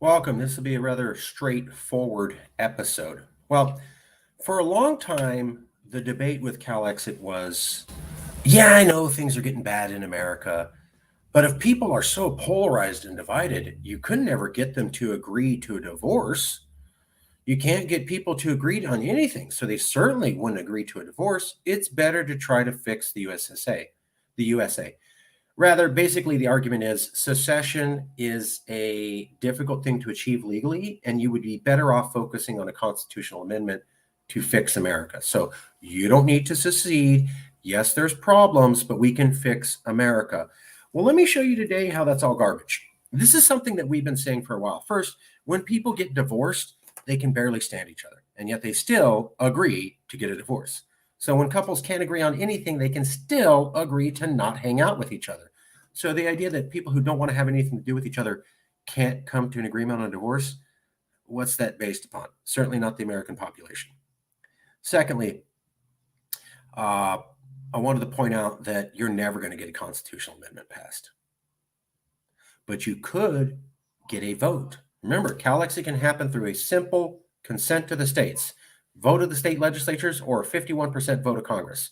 Welcome. This will be a rather straightforward episode. Well, for a long time, the debate with Calexit was, yeah, I know things are getting bad in America, but if people are so polarized and divided, you could never get them to agree to a divorce. You can't get people to agree on anything, so they certainly wouldn't agree to a divorce. It's better to try to fix the USA. Rather, basically, the argument is secession is a difficult thing to achieve legally, and you would be better off focusing on a constitutional amendment to fix America. So you don't need to secede. Yes, there's problems, but we can fix America. Well, let me show you today how that's all garbage. This is something that we've been saying for a while. First, when people get divorced, they can barely stand each other, and yet they still agree to get a divorce. So when couples can't agree on anything, they can still agree to not hang out with each other. So the idea that people who don't want to have anything to do with each other can't come to an agreement on divorce, what's that based upon? Certainly not the American population. Secondly, I wanted to point out that you're never going to get a constitutional amendment passed. But you could get a vote. Remember, Calexit can happen through a simple consent to the states, vote of the state legislatures, or a 51% vote of Congress.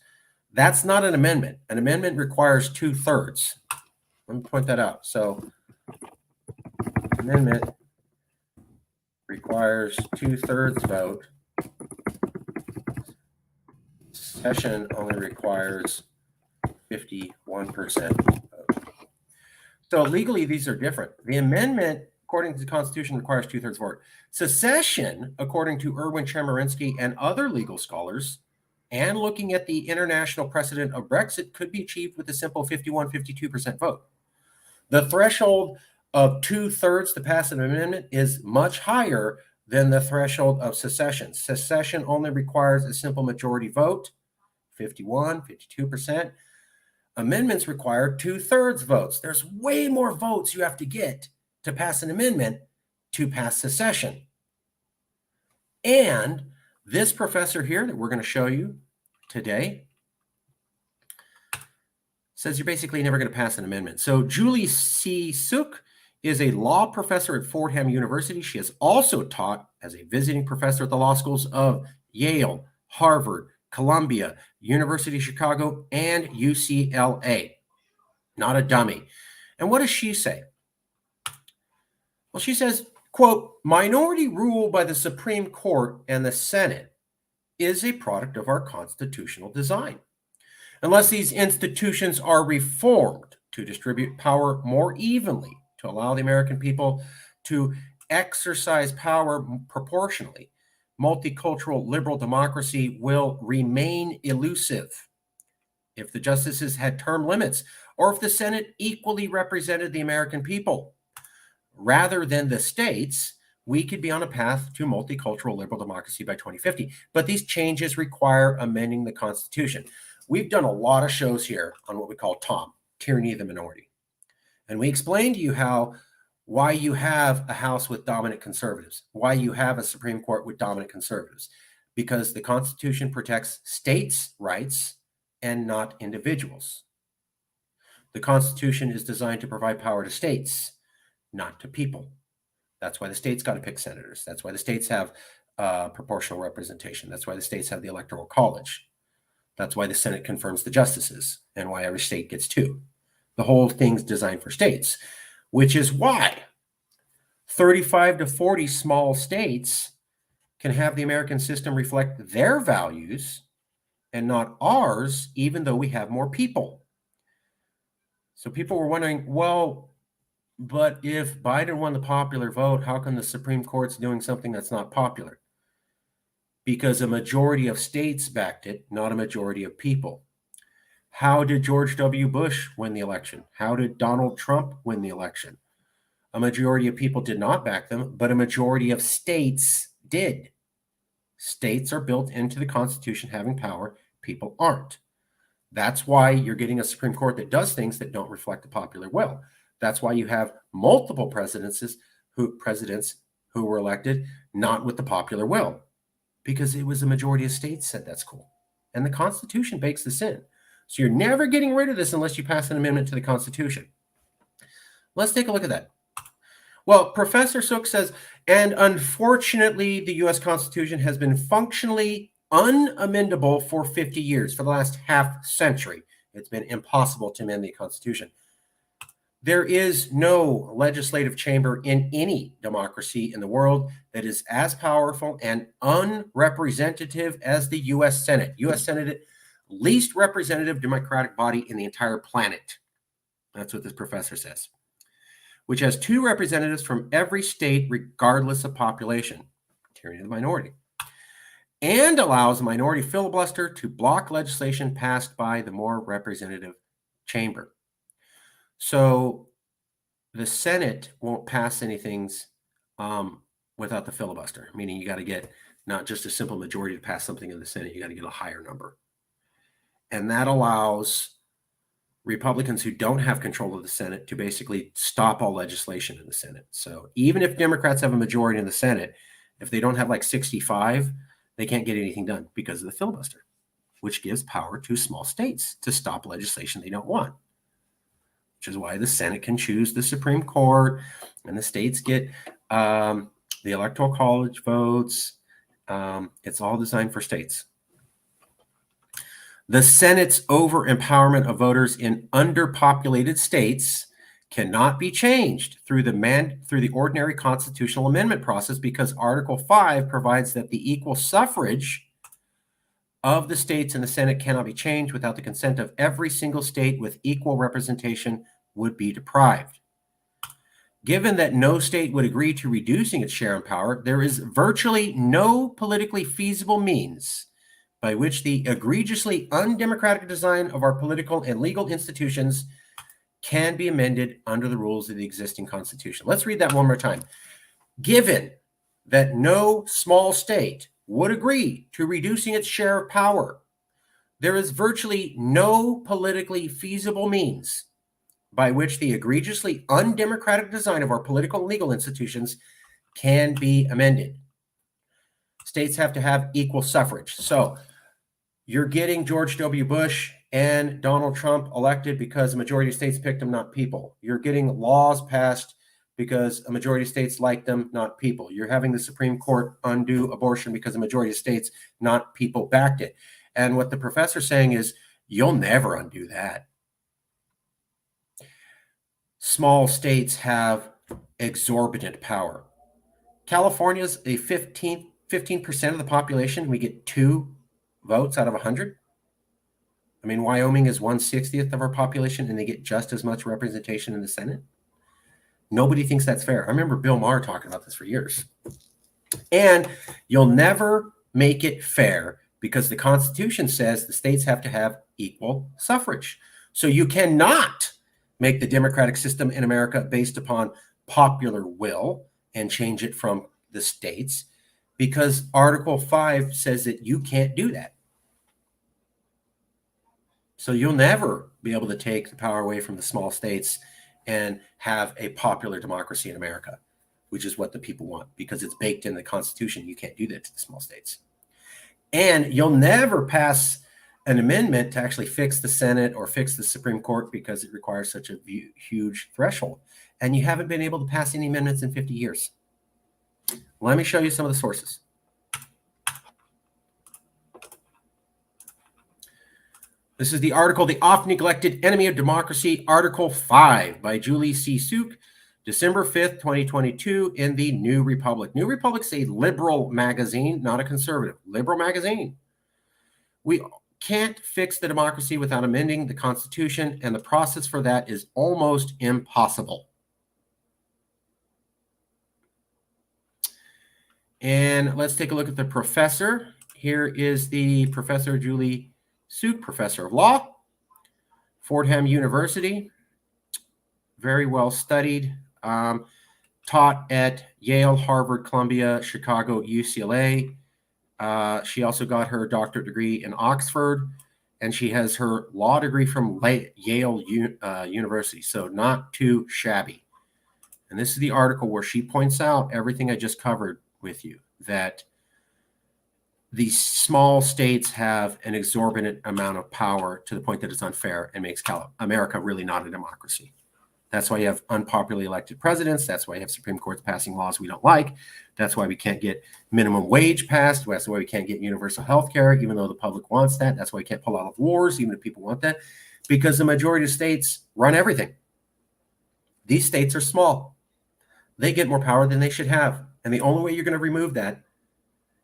That's not an amendment. An amendment requires 2/3. Let me point that out. So, amendment requires 2/3 vote. Secession only requires 51% vote. So legally, these are different. The amendment, according to the Constitution, requires 2/3 vote. Secession, according to Erwin Chemerinsky and other legal scholars, and looking at the international precedent of Brexit, could be achieved with a simple 51-52% vote. The threshold of 2/3 to pass an amendment is much higher than the threshold of secession. Secession only requires a simple majority vote, 51-52%. Amendments require 2/3 votes. There's way more votes you have to get to pass an amendment to pass secession. And this professor here that we're going to show you today says you're basically never going to pass an amendment. So Julie C. Suk is a law professor at Fordham University. She has also taught as a visiting professor at the law schools of Yale, Harvard, Columbia, University of Chicago, and UCLA. Not a dummy. And what does she say? Well, she says, quote, minority rule by the Supreme Court and the Senate is a product of our constitutional design. Unless these institutions are reformed to distribute power more evenly, to allow the American people to exercise power proportionally, multicultural liberal democracy will remain elusive. If the justices had term limits, or if the Senate equally represented the American people, rather than the states, we could be on a path to multicultural liberal democracy by 2050. But these changes require amending the Constitution. We've done a lot of shows here on what we call TOM, tyranny of the minority. And we explained to you why you have a House with dominant conservatives, why you have a Supreme Court with dominant conservatives, because the Constitution protects states' rights and not individuals. The Constitution is designed to provide power to states, not to people. That's why the states got to pick senators. That's why the states have proportional representation. That's why the states have the Electoral College. That's why the Senate confirms the justices and why every state gets 2. The whole thing's designed for states, which is why 35 to 40 small states can have the American system reflect their values and not ours, even though we have more people. So people were wondering, well, but if Biden won the popular vote, how come the Supreme Court's doing something that's not popular? Because a majority of states backed it, not a majority of people. How did George W. Bush win the election? How did Donald Trump win the election? A majority of people did not back them, but a majority of states did. States are built into the Constitution having power, people aren't. That's why you're getting a Supreme Court that does things that don't reflect the popular will. That's why you have multiple presidents who were elected not with the popular will, because it was a majority of states said that's cool. And the Constitution bakes this in. So you're never getting rid of this unless you pass an amendment to the Constitution. Let's take a look at that. Well, Professor Sook says, and unfortunately, the US Constitution has been functionally unamendable for 50 years, for the last half century. It's been impossible to amend the Constitution. There is no legislative chamber in any democracy in the world that is as powerful and unrepresentative as the US Senate. US Senate, least representative democratic body in the entire planet. That's what this professor says. Which has 2 representatives from every state, regardless of population, tyranny of the minority, and allows a minority filibuster to block legislation passed by the more representative chamber. So the Senate won't pass anything without the filibuster, meaning you got to get not just a simple majority to pass something in the Senate, you got to get a higher number. And that allows Republicans who don't have control of the Senate to basically stop all legislation in the Senate. So even if Democrats have a majority in the Senate, if they don't have like 65, they can't get anything done because of the filibuster, which gives power to small states to stop legislation they don't want, which is why the Senate can choose the Supreme Court and the states get the Electoral College votes. It's all designed for states. The Senate's over-empowerment of voters in underpopulated states cannot be changed through the ordinary constitutional amendment process because Article 5 provides that the equal suffrage of the states in the Senate cannot be changed without the consent of every single state with equal representation would be deprived. Given that no state would agree to reducing its share in power, there is virtually no politically feasible means by which the egregiously undemocratic design of our political and legal institutions can be amended under the rules of the existing Constitution. Let's read that one more time. Given that no small state would agree to reducing its share of power, there is virtually no politically feasible means by which the egregiously undemocratic design of our political and legal institutions can be amended. States have to have equal suffrage. So you're getting George W. Bush and Donald Trump elected because a majority of states picked them, not people. You're getting laws passed because a majority of states like them, not people. You're having the Supreme Court undo abortion because a majority of states, not people, backed it. And what the professor's saying is, you'll never undo that. Small states have exorbitant power. California's a 15% of the population. We get 2 votes out of 100. I mean, Wyoming is 1/60th of our population, and they get just as much representation in the Senate. Nobody thinks that's fair. I remember Bill Maher talking about this for years. And you'll never make it fair because the Constitution says the states have to have equal suffrage. So you cannot make the democratic system in America based upon popular will and change it from the states because Article 5 says that you can't do that. So you'll never be able to take the power away from the small states and have a popular democracy in America, which is what the people want because it's baked in the Constitution. You can't do that to the small states. And you'll never pass an amendment to actually fix the Senate or fix the Supreme Court because it requires such a huge threshold. And you haven't been able to pass any amendments in 50 years. Let me show you some of the sources. This is the article, The Oft Neglected Enemy of Democracy, Article 5 by Julie C. Sook, December 5th, 2022, in the New Republic. New Republic's a liberal magazine, not a conservative. Liberal magazine. We can't fix the democracy without amending the Constitution, and the process for that is almost impossible. And let's take a look at the professor. Here is the Professor Julie Sook, professor of law, Fordham University, very well studied, taught at Yale, Harvard, Columbia, Chicago, UCLA. She also got her doctorate degree in Oxford, and she has her law degree from Yale University, so not too shabby. And this is the article where she points out everything I just covered with you, that these small states have an exorbitant amount of power to the point that it's unfair and makes America really not a democracy. That's why you have unpopularly elected presidents. That's why you have Supreme Courts passing laws we don't like. That's why we can't get minimum wage passed. That's why we can't get universal health care, even though the public wants that. That's why we can't pull out of wars, even if people want that, because the majority of states run everything. These states are small. They get more power than they should have. And the only way you're going to remove that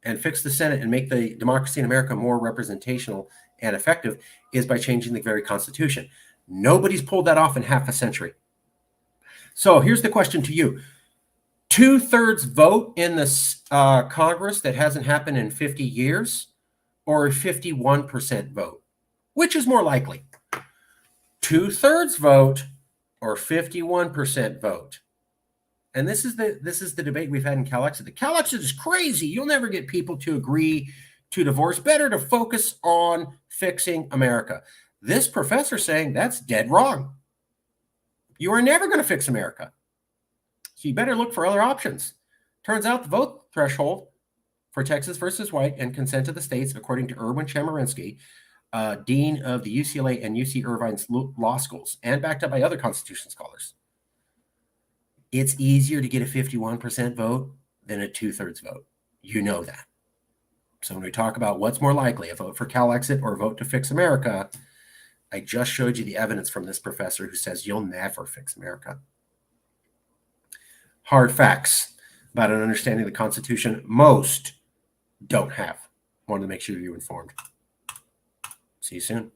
and fix the Senate and make the democracy in America more representational and effective is by changing the very Constitution. Nobody's pulled that off in half a century. So here's the question to you. 2/3 vote in this Congress that hasn't happened in 50 years, or a 51% vote? Which is more likely? 2/3 vote or 51% vote? And this is the debate we've had in Calexit. The Calexit is crazy. You'll never get people to agree to divorce. Better to focus on fixing America. This professor saying that's dead wrong. You are never going to fix America. So you better look for other options. Turns out the vote threshold for Texas versus White and consent of the states, according to Erwin Chemerinsky, dean of the UCLA and UC Irvine's law schools, and backed up by other Constitution scholars, it's easier to get a 51% vote than a 2/3 vote. You know that. So when we talk about what's more likely, a vote for Calexit or a vote to fix America, I just showed you the evidence from this professor who says you'll never fix America. Hard facts about an understanding of the Constitution most don't have. Wanted to make sure you're informed. See you soon.